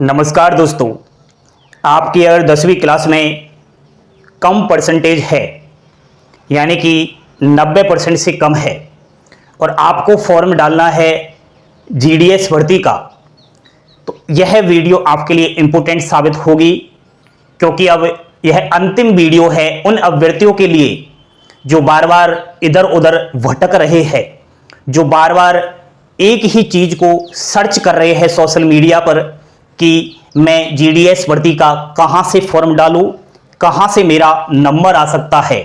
नमस्कार दोस्तों, आपकी अगर 10वीं क्लास में कम परसेंटेज है यानी कि 90% से कम है और आपको फॉर्म डालना है जीडीएस भर्ती का, तो यह वीडियो आपके लिए इम्पोर्टेंट साबित होगी क्योंकि अब यह अंतिम वीडियो है उन अभ्यर्थियों के लिए जो बार बार इधर उधर भटक रहे हैं, जो बार बार एक ही चीज को सर्च कर रहे हैं सोशल मीडिया पर कि मैं जीडीएस भर्ती का कहां से फॉर्म डालूं, कहां से मेरा नंबर आ सकता है।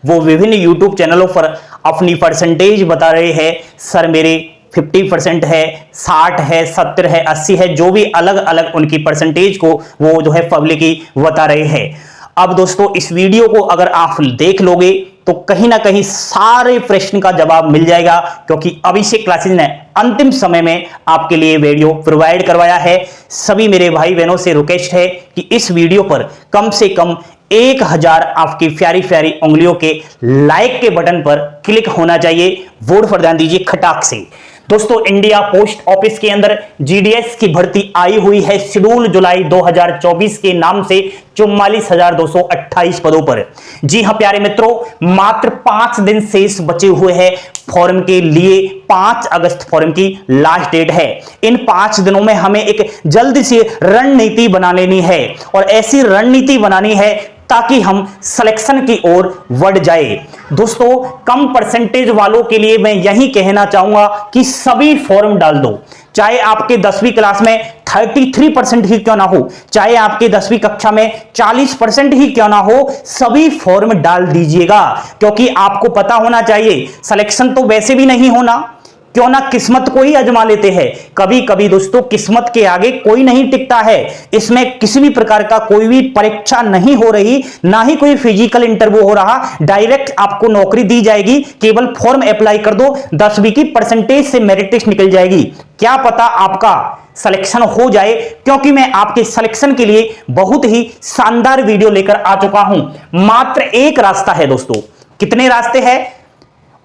वो विभिन्न यूट्यूब चैनलों पर अपनी परसेंटेज बता रहे हैं, सर मेरे 50% है, 60 है, 70 है, 80 है, जो भी अलग अलग उनकी परसेंटेज को वो जो है पब्लिकली बता रहे हैं। अब दोस्तों इस वीडियो को अगर आप देख लोगे तो कहीं ना कहीं सारे प्रश्न का जवाब मिल जाएगा क्योंकि अभिषेक क्लासेस ने अंतिम समय में आपके लिए वीडियो प्रोवाइड करवाया है। सभी मेरे भाई बहनों से रिक्वेस्ट है कि इस वीडियो पर कम से कम 1000 आपकी प्यारी प्यारी उंगलियों के लाइक के बटन पर क्लिक होना चाहिए। वोट पर ध्यान दीजिए खटाक से। दोस्तों इंडिया पोस्ट ऑफिस के अंदर जीडीएस की भर्ती आई हुई है शेड्यूल जुलाई 2024 के नाम से 44,228 पदों पर। जी हां प्यारे मित्रों, मात्र 5 दिन शेष बचे हुए हैं फॉर्म के लिए। 5 अगस्त फॉर्म की लास्ट डेट है। इन 5 दिनों में हमें एक जल्दी से रणनीति बना लेनी है और ऐसी रणनीति बनानी है ताकि हम सिलेक्शन की ओर बढ़ जाए। दोस्तों कम परसेंटेज वालों के लिए मैं यही कहना चाहूंगा कि सभी फॉर्म डाल दो, चाहे आपके 10वीं क्लास में 33% ही क्यों ना हो, चाहे आपके 10वीं कक्षा में 40% ही क्यों ना हो, सभी फॉर्म डाल दीजिएगा क्योंकि आपको पता होना चाहिए सिलेक्शन तो वैसे भी नहीं होना, क्यों ना किस्मत को ही आजमा लेते हैं। कभी कभी दोस्तों किस्मत के आगे कोई नहीं टिकता है। इसमें किसी भी प्रकार का कोई भी परीक्षा नहीं हो रही, ना ही कोई फिजिकल इंटरव्यू हो रहा, डायरेक्ट आपको नौकरी दी जाएगी। केवल फॉर्म अप्लाई कर दो, 10वीं की परसेंटेज से मेरिट लिस्ट निकल जाएगी। क्या पता आपका सिलेक्शन हो जाए, क्योंकि मैं आपके सिलेक्शन के लिए बहुत ही शानदार वीडियो लेकर आ चुका हूं। मात्र एक रास्ता है दोस्तों, कितने रास्ते हैं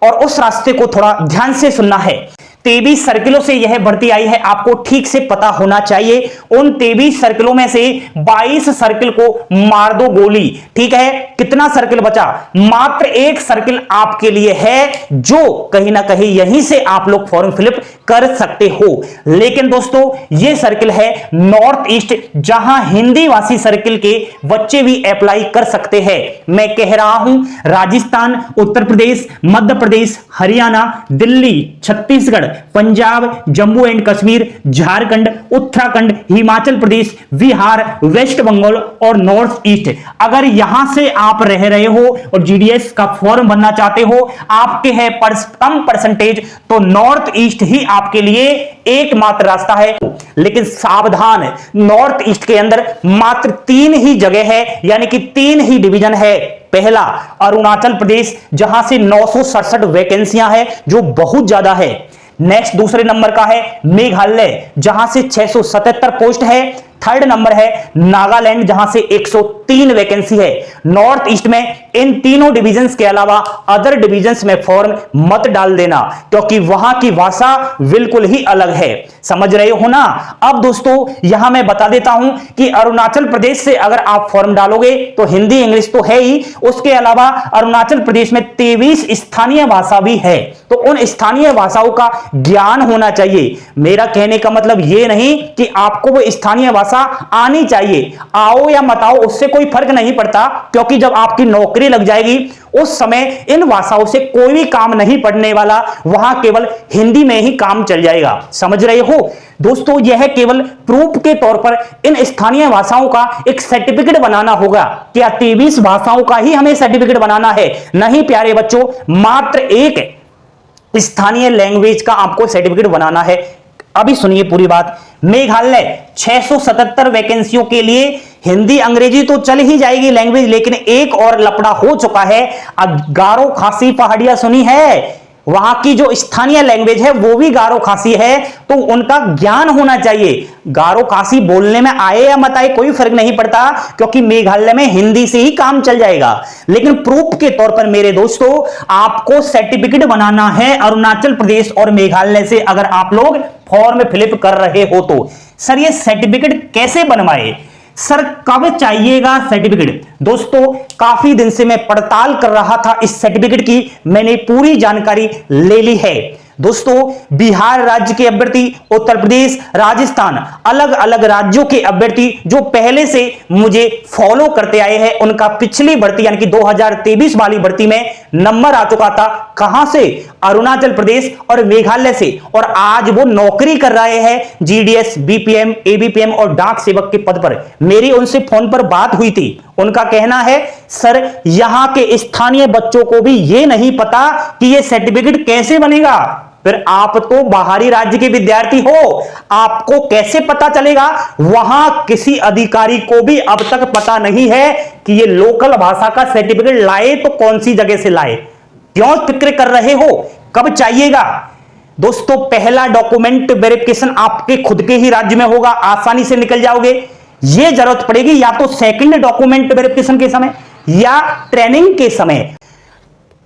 और उस रास्ते को थोड़ा ध्यान से सुनना है। 23 सर्किलों से यह भर्ती आई है, आपको ठीक से पता होना चाहिए। उन 23 सर्किलों में से 22 सर्किल को मार दो गोली, ठीक है। कितना सर्किल बचा? मात्र एक सर्किल आपके लिए है जो कहीं ना कहीं यहीं से आप लोग फॉर्म फिलअप कर सकते हो। लेकिन दोस्तों यह सर्किल है नॉर्थ ईस्ट, जहां हिंदी भाषी सर्किल के बच्चे भी अप्लाई कर सकते हैं। मैं कह रहा हूं राजस्थान, उत्तर प्रदेश, मध्य प्रदेश, हरियाणा, दिल्ली, छत्तीसगढ़, पंजाब, जम्मू एंड कश्मीर, झारखंड, उत्तराखंड, हिमाचल प्रदेश, बिहार, वेस्ट बंगाल और नॉर्थ ईस्ट। अगर यहां से आप रह रहे हो और जीडीएस का फॉर्म भरना चाहते हो, आपके है कम परसेंटेज, तो नॉर्थ ईस्ट ही आपके लिए एकमात्र रास्ता है। लेकिन सावधान, नॉर्थ ईस्ट के अंदर मात्र 3 ही जगह है, यानी कि 3 ही डिवीजन है। पहला अरुणाचल प्रदेश, जहां से 967 वैकेंसियां हैं, जो बहुत ज्यादा है। नेक्स्ट दूसरे नंबर का है मेघालय, जहां से 677 पोस्ट है। थर्ड नंबर है नागालैंड, जहां से 103 वैकेंसी है। नॉर्थ ईस्ट में इन तीनों डिवीजन्स के अलावा अदर डिवीजन्स में फॉर्म मत डाल देना क्योंकि वहां की भाषा बिल्कुल ही अलग है। समझ रहे हो ना? अब दोस्तों यहां मैं बता देता हूं कि अरुणाचल प्रदेश से अगर आप फॉर्म डालोगे तो हिंदी इंग्लिश तो है ही, उसके अलावा अरुणाचल प्रदेश में 23 स्थानीय भाषा भी है, तो उन स्थानीय भाषाओं का ज्ञान होना चाहिए। मेरा कहने का मतलब यह नहीं कि आपको वो स्थानीय भाषा आनी चाहिए, आओ या मत आओ उससे कोई फर्क नहीं पड़ता, क्योंकि जब आपकी नौकरी लग जाएगी उस समय इन भाषाओं से कोई भी काम नहीं पड़ने वाला, वहां केवल हिंदी में ही काम चल जाएगा। समझ रहे हो दोस्तों? यह केवल प्रूफ के तौर पर इन स्थानीय भाषाओं का एक सर्टिफिकेट बनाना होगा। क्या 23 भाषाओं का ही हमें सर्टिफिकेट बनाना है? नहीं प्यारे बच्चों, मात्र एक स्थानीय लैंग्वेज का आपको सर्टिफिकेट बनाना है। अभी सुनिए पूरी बात। मेघालय 677 वैकेंसियों के लिए हिंदी अंग्रेजी तो चल ही जाएगी लैंग्वेज, लेकिन एक और लफड़ा हो चुका है। गारो खासी पहाड़िया सुनी है? वहां की जो स्थानीय लैंग्वेज है वो भी गारो खासी है, तो उनका ज्ञान होना चाहिए। गारो खासी बोलने में आए या मत आए कोई फर्क नहीं पड़ता, क्योंकि मेघालय में हिंदी से ही काम चल जाएगा। लेकिन प्रूफ के तौर पर मेरे दोस्तों आपको सर्टिफिकेट बनाना है अरुणाचल प्रदेश और मेघालय से अगर आप लोग फॉर्म फिलअप कर रहे हो तो सर ये सर्टिफिकेट कैसे बनवाए, सर कब चाहिएगा सर्टिफिकेट। दोस्तों काफी दिन से मैं पड़ताल कर रहा था इस सर्टिफिकेट की, मैंने पूरी जानकारी ले ली है। दोस्तों बिहार राज्य के अभ्यर्थी, उत्तर प्रदेश, राजस्थान, अलग अलग राज्यों के अभ्यर्थी जो पहले से मुझे फॉलो करते आए हैं, उनका पिछली भर्ती यानी कि 2023 वाली भर्ती में नंबर आ चुका था। कहां से? अरुणाचल प्रदेश और मेघालय से। और आज वो नौकरी कर रहे हैं जीडीएस, बीपीएम, एबीपीएम और डाक सेवक के पद पर। मेरी उनसे फोन पर बात हुई थी। उनका कहना है सर यहां के स्थानीय बच्चों को भी यह नहीं पता कि यह सर्टिफिकेट कैसे बनेगा। फिर आप तो बाहरी राज्य के विद्यार्थी हो, आपको कैसे पता चलेगा? वहां किसी अधिकारी को भी अब तक पता नहीं है कि ये लोकल भाषा का सर्टिफिकेट लाए तो कौन सी जगह से लाए। क्यों फिक्र कर रहे हो? कब चाहिएगा? दोस्तों पहला डॉक्यूमेंट वेरिफिकेशन आपके खुद के ही राज्य में होगा, आसानी से निकल जाओगे। यह जरूरत पड़ेगी या तो सेकंड डॉक्यूमेंट वेरिफिकेशन के समय या ट्रेनिंग के समय।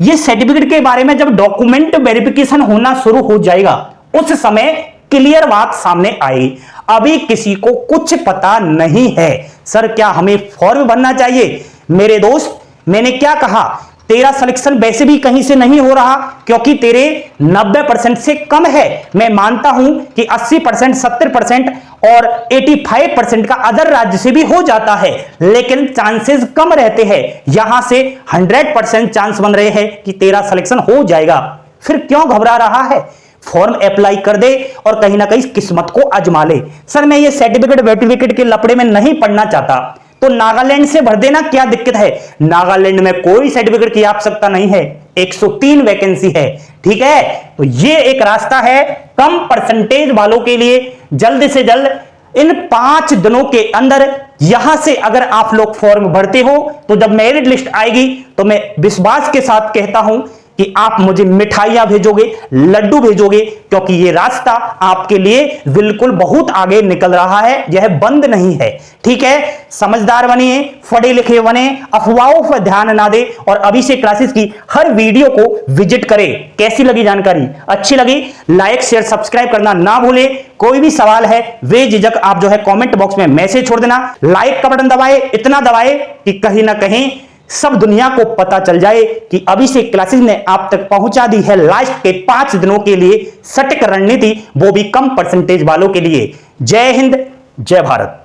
ये सर्टिफिकेट के बारे में जब डॉक्यूमेंट वेरिफिकेशन होना शुरू हो जाएगा उस समय क्लियर बात सामने आएगी। अभी किसी को कुछ पता नहीं है। सर क्या हमें फॉर्म भरना चाहिए? मेरे दोस्त मैंने क्या कहा, तेरा सिलेक्शन वैसे भी कहीं से नहीं हो रहा क्योंकि तेरे 90% से कम है। मैं मानता हूं कि 80%, 70% और 85% का अदर राज्य से भी हो जाता है, लेकिन चांसेस कम रहते हैं। यहां से 100% चांस बन रहे हैं कि तेरा सिलेक्शन हो जाएगा। फिर क्यों घबरा रहा है? फॉर्म अप्लाई कर दे और कहीं ना कहीं किस्मत को आजमा ले। सर मैं ये सर्टिफिकेट वेटिफिकेट के लपड़े में नहीं पढ़ना चाहता, तो नागालैंड से भर देना, क्या दिक्कत है? नागालैंड में कोई सर्टिफिकेट की आवश्यकता नहीं है, 103 वैकेंसी है। ठीक है, तो ये एक रास्ता है कम परसेंटेज वालों के लिए। जल्द से जल्द इन 5 दिनों के अंदर यहां से अगर आप लोग फॉर्म भरते हो तो जब मेरिट लिस्ट आएगी तो मैं विश्वास के साथ कहता हूं कि आप मुझे मिठाइयां भेजोगे, लड्डू भेजोगे, क्योंकि ये रास्ता आपके लिए बिल्कुल बहुत आगे निकल रहा है, यह बंद नहीं है। ठीक है, समझदार बनिए, पढ़े लिखे बने, अफवाहों पर ध्यान ना दे और अभी से क्लासेस की हर वीडियो को विजिट करें। कैसी लगी जानकारी? अच्छी लगी? लाइक शेयर सब्सक्राइब करना ना भूले। कोई भी सवाल है बेझिझक आप जो है कमेंट बॉक्स में मैसेज छोड़ देना। लाइक का बटन दबाए, इतना दबाए कि कहीं ना कहीं सब दुनिया को पता चल जाए कि अभिषेक क्लासेस ने आप तक पहुंचा दी है लास्ट के 5 दिनों के लिए सटीक रणनीति, वो भी कम परसेंटेज वालों के लिए। जय हिंद, जय भारत।